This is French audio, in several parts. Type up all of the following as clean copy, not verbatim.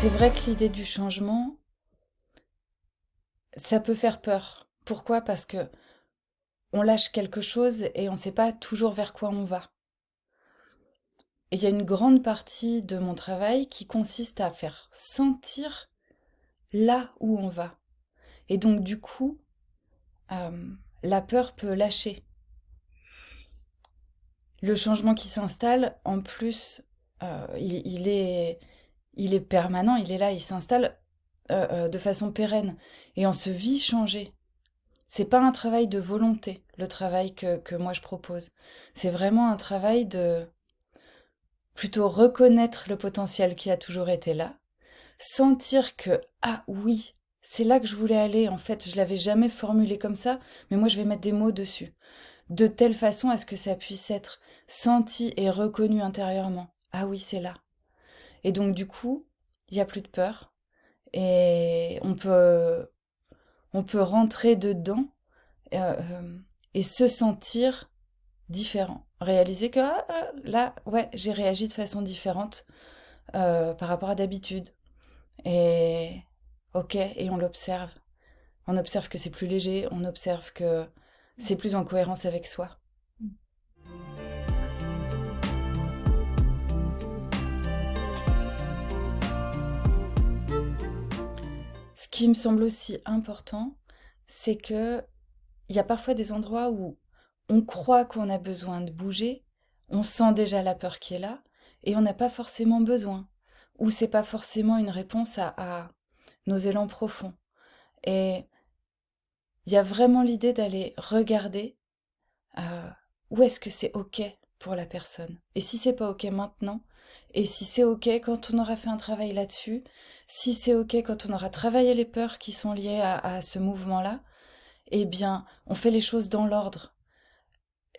C'est vrai que l'idée du changement, ça peut faire peur. Pourquoi? Parce que on lâche quelque chose et on ne sait pas toujours vers quoi on va. Et il y a une grande partie de mon travail qui consiste à faire sentir là où on va. Et donc du coup, euh, la peur peut lâcher. Le changement qui s'installe, en plus, il est permanent, il est là, il s'installe de façon pérenne. Et on se vit changer. C'est pas un travail de volonté, le travail que moi je propose. C'est vraiment un travail de plutôt reconnaître le potentiel qui a toujours été là, sentir que, ah oui, c'est là que je voulais aller, en fait, je l'avais jamais formulé comme ça, mais moi je vais mettre des mots dessus, de telle façon à ce que ça puisse être senti et reconnu intérieurement. Ah oui, c'est là. Et donc du coup, il n'y a plus de peur, et on peut rentrer dedans et se sentir différent. Réaliser que là, ouais, j'ai réagi de façon différente par rapport à d'habitude. Et ok, et on l'observe. On observe que c'est plus léger, on observe que c'est plus en cohérence avec soi. Ce qui me semble aussi important, c'est que il y a parfois des endroits où on croit qu'on a besoin de bouger, on sent déjà la peur qui est là, et on n'a pas forcément besoin. Ou c'est pas forcément une réponse à nos élans profonds. Et il y a vraiment l'idée d'aller regarder euh, où est-ce que c'est OK pour la personne. Et si c'est pas OK maintenant, et si c'est OK quand on aura fait un travail là-dessus, si c'est OK quand on aura travaillé les peurs qui sont liées à ce mouvement-là, eh bien, on fait les choses dans l'ordre.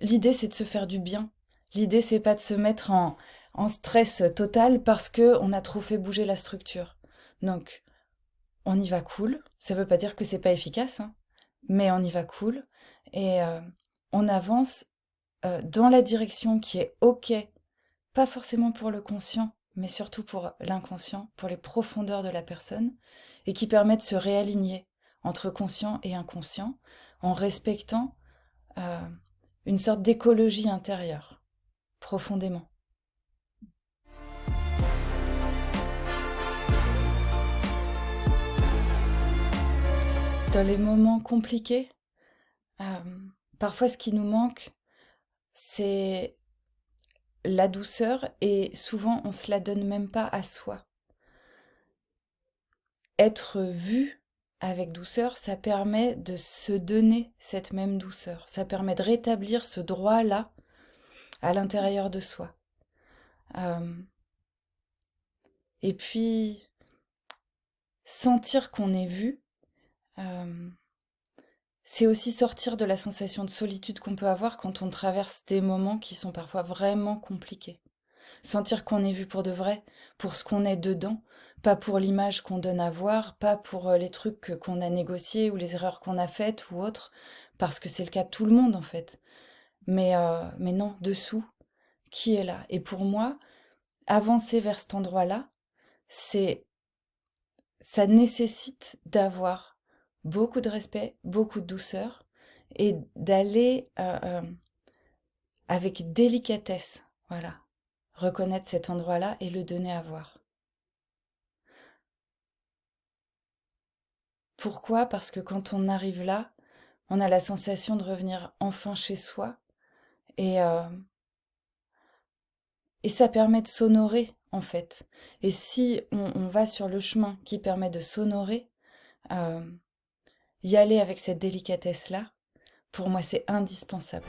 L'idée, c'est de se faire du bien. L'idée, c'est pas de se mettre en stress total parce que on a trop fait bouger la structure. Donc, on y va cool. Ça veut pas dire que c'est pas efficace, hein, mais on y va cool. Et on avance dans la direction qui est OK, pas forcément pour le conscient, mais surtout pour l'inconscient, pour les profondeurs de la personne, et qui permet de se réaligner entre conscient et inconscient en respectant euh, une sorte d'écologie intérieure, profondément. Dans les moments compliqués, euh, parfois ce qui nous manque, c'est la douceur et souvent on se la donne même pas à soi. Être vu avec douceur, ça permet de se donner cette même douceur. Ça permet de rétablir ce droit-là à l'intérieur de soi. Euh, et puis, sentir qu'on est vu, euh, c'est aussi sortir de la sensation de solitude qu'on peut avoir quand on traverse des moments qui sont parfois vraiment compliqués. Sentir qu'on est vu pour de vrai, pour ce qu'on est dedans, pas pour l'image qu'on donne à voir, pas pour les trucs qu'on a négociés ou les erreurs qu'on a faites ou autres, parce que c'est le cas de tout le monde en fait. Mais non, dessous, qui est là? Et pour moi, avancer vers cet endroit-là, c'est, ça nécessite d'avoir beaucoup de respect, beaucoup de douceur et d'aller avec délicatesse, voilà, reconnaître cet endroit-là et le donner à voir. Pourquoi? Parce que quand on arrive là, on a la sensation de revenir enfin chez soi et, euh, et ça permet de s'honorer en fait. Et si on va sur le chemin qui permet de s'honorer, euh, y aller avec cette délicatesse-là, pour moi c'est indispensable.